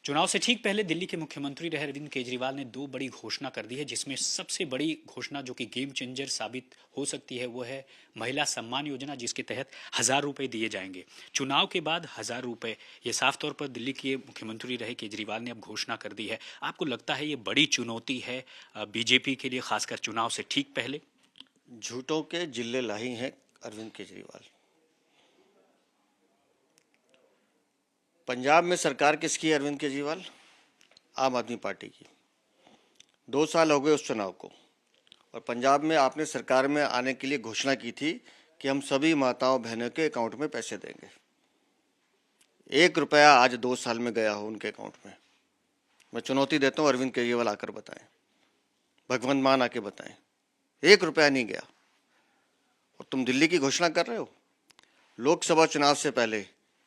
चुनाव से ठीक पहले दिल्ली के मुख्यमंत्री रहे अरविंद केजरीवाल ने दो बड़ी घोषणा कर दी है, जिसमें सबसे बड़ी घोषणा जो कि गेम चेंजर साबित हो सकती है वो है महिला सम्मान योजना, जिसके तहत 1,000 रुपए दिए जाएंगे। चुनाव के बाद 1,000 रुपए, ये साफ तौर पर दिल्ली के मुख्यमंत्री रहे केजरीवाल ने अब घोषणा कर दी है। आपको लगता है ये बड़ी चुनौती है बीजेपी के लिए, खासकर चुनाव से ठीक पहले? झूठों के जिले लाई हैं अरविंद केजरीवाल। पंजाब में सरकार किसकी है अरविंद केजरीवाल? आम आदमी पार्टी की। 2 साल हो गए उस चुनाव को, और पंजाब में आपने सरकार में आने के लिए घोषणा की थी कि हम सभी माताओं बहनों के अकाउंट में पैसे देंगे। 1 रुपया आज 2 साल में गया हो उनके अकाउंट में? मैं चुनौती देता हूँ, अरविंद केजरीवाल आकर बताएं, भगवंत मान आके बताएं। 1 रुपया नहीं गया, और तुम दिल्ली की घोषणा कर रहे हो। लोकसभा चुनाव से पहले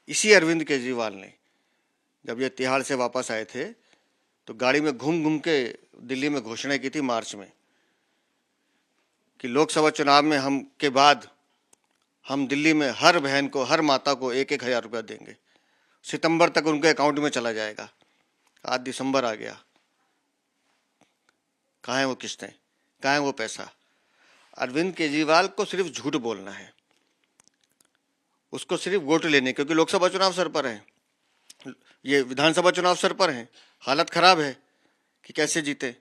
इसी अरविंद केजरीवाल ने, जब ये तिहाड़ से वापस आए थे, तो गाड़ी में घूम घूम के दिल्ली में घोषणा की थी मार्च में कि लोकसभा चुनाव में हम दिल्ली में हर बहन को, हर माता को 1-1 हज़ार रुपया देंगे। सितंबर तक उनके अकाउंट में चला जाएगा। आज दिसंबर आ गया, कहाँ है वो किस्तें, कहाँ है वो पैसा? अरविंद केजरीवाल को सिर्फ झूठ बोलना है, उसको सिर्फ वोट लेने, क्योंकि लोकसभा चुनाव सर पर है, ये विधानसभा चुनाव सर पर है। हालत खराब है कि कैसे जीते,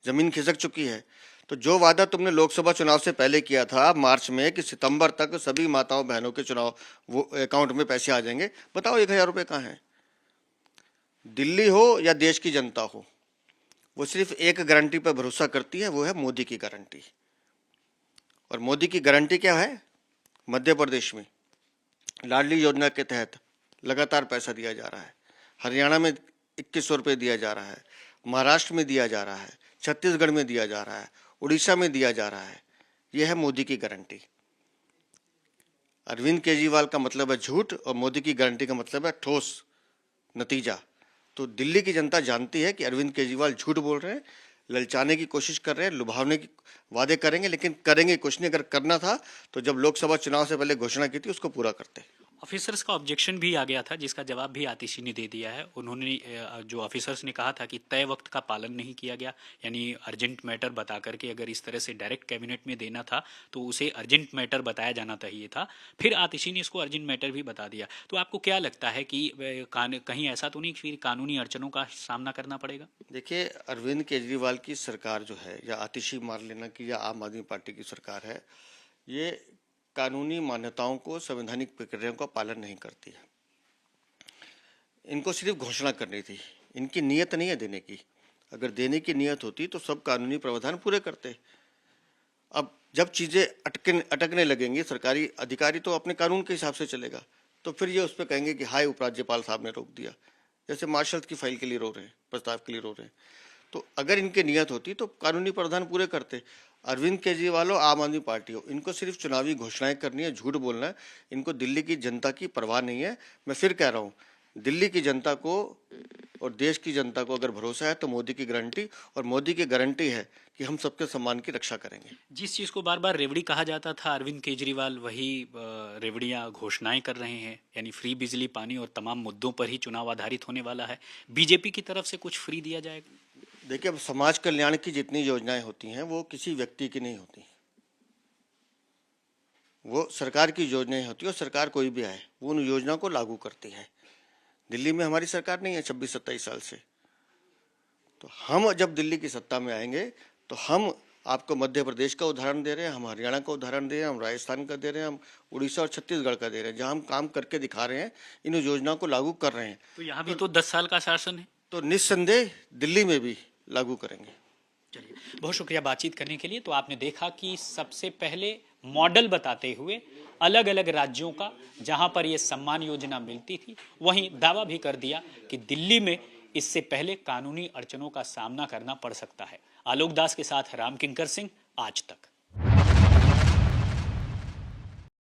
जमीन खिसक चुकी है। तो जो वादा तुमने लोकसभा चुनाव से पहले किया था मार्च में कि सितंबर तक सभी माताओं बहनों के चुनाव वो अकाउंट में पैसे आ जाएंगे, बताओ 1,000 रुपये कहाँ हैं? दिल्ली हो या देश की जनता हो, वो सिर्फ एक गारंटी पर भरोसा करती है, वो है मोदी की गारंटी। और मोदी की गारंटी क्या है? मध्य प्रदेश में लाडली योजना के तहत लगातार पैसा दिया जा रहा है। हरियाणा में 2,100 रुपये दिया जा रहा है, महाराष्ट्र में दिया जा रहा है, छत्तीसगढ़ में दिया जा रहा है, उड़ीसा में दिया जा रहा है। यह है मोदी की गारंटी। अरविंद केजरीवाल का मतलब है झूठ, और मोदी की गारंटी का मतलब है ठोस नतीजा। तो दिल्ली की जनता जानती है कि अरविंद केजरीवाल झूठ बोल रहे हैं, ललचाने की कोशिश कर रहे हैं, लुभावने की वादे करेंगे, लेकिन करेंगे कुछ नहीं। अगर करना था तो जब लोकसभा चुनाव से पहले घोषणा की थी उसको पूरा करते। ऑफिसर्स का ऑब्जेक्शन भी आ गया था, जिसका जवाब भी आतिशी ने दे दिया है। उन्होंने जो ऑफिसर्स ने कहा था कि तय वक्त का पालन नहीं किया गया, यानी अर्जेंट मैटर बता करके अगर इस तरह से डायरेक्ट कैबिनेट में देना था तो उसे अर्जेंट मैटर बताया जाना चाहिए था। फिर आतिशी ने इसको अर्जेंट मैटर भी बता दिया। तो आपको क्या लगता है कि कहीं ऐसा तो नहीं फिर कानूनी अड़चनों का सामना करना पड़ेगा? देखिए, अरविंद केजरीवाल की सरकार जो है, या आतिशी मार लेना की या आम आदमी पार्टी की सरकार है, ये कानूनी मान्यताओं को, संवैधानिक प्रक्रियाओं का पालन नहीं करती है। इनको सिर्फ घोषणा करनी थी, इनकी नीयत नहीं है देने की। अगर देने की नीयत होती तो सब कानूनी प्रावधान पूरे करते। अब जब चीज़ें अटकने लगेंगी, सरकारी अधिकारी तो अपने कानून के हिसाब से चलेगा, तो फिर ये उस पर कहेंगे कि हाय उपराज्यपाल साहब ने रोक दिया, जैसे मार्शल की फाइल के लिए रो रहे हैं, प्रस्ताव के लिए रो रहे हैं। तो अगर इनकी नियत होती तो कानूनी प्रावधान पूरे करते। अरविंद केजरीवाल हो, आम आदमी पार्टी हो, इनको सिर्फ चुनावी घोषणाएं करनी है, झूठ बोलना है। इनको दिल्ली की जनता की परवाह नहीं है। मैं फिर कह रहा हूँ, दिल्ली की जनता को और देश की जनता को अगर भरोसा है तो मोदी की गारंटी, और मोदी की गारंटी है कि हम सबके सम्मान की रक्षा करेंगे। जिस चीज़ को बार बार रेवड़ी कहा जाता था, अरविंद केजरीवाल वही रेवड़ियाँ घोषणाएं कर रहे हैं, यानी फ्री बिजली, पानी और तमाम मुद्दों पर ही चुनाव आधारित होने वाला है। बीजेपी की तरफ से कुछ फ्री दिया जाएगा? देखिए, अब समाज कल्याण की जितनी योजनाएं होती हैं वो किसी व्यक्ति की नहीं होती, वो सरकार की योजनाएं होती है, और सरकार कोई भी आए वो उन योजनाओं को लागू करती है। दिल्ली में हमारी सरकार नहीं है 26-27 साल से। तो हम जब दिल्ली की सत्ता में आएंगे तो हम आपको मध्य प्रदेश का उदाहरण दे रहे हैं, हम हरियाणा का उदाहरण दे रहे हैं, हम राजस्थान का दे रहे हैं, हम उड़ीसा और छत्तीसगढ़ का दे रहे हैं, जहां हम काम करके दिखा रहे हैं, इन योजनाओं को लागू कर रहे हैं। तो यहाँ भी तो 10 साल का शासन है, तो निस्संदेह दिल्ली में भी लागू करेंगे। चलिए, बहुत शुक्रिया बातचीत करने के लिए। तो आपने देखा कि सबसे पहले मॉडल बताते हुए अलग अलग राज्यों का, जहां पर यह सम्मान योजना मिलती थी, वहीं दावा भी कर दिया कि दिल्ली में इससे पहले कानूनी अड़चनों का सामना करना पड़ सकता है। आलोक दास के साथ राम किंकर सिंह, आज तक।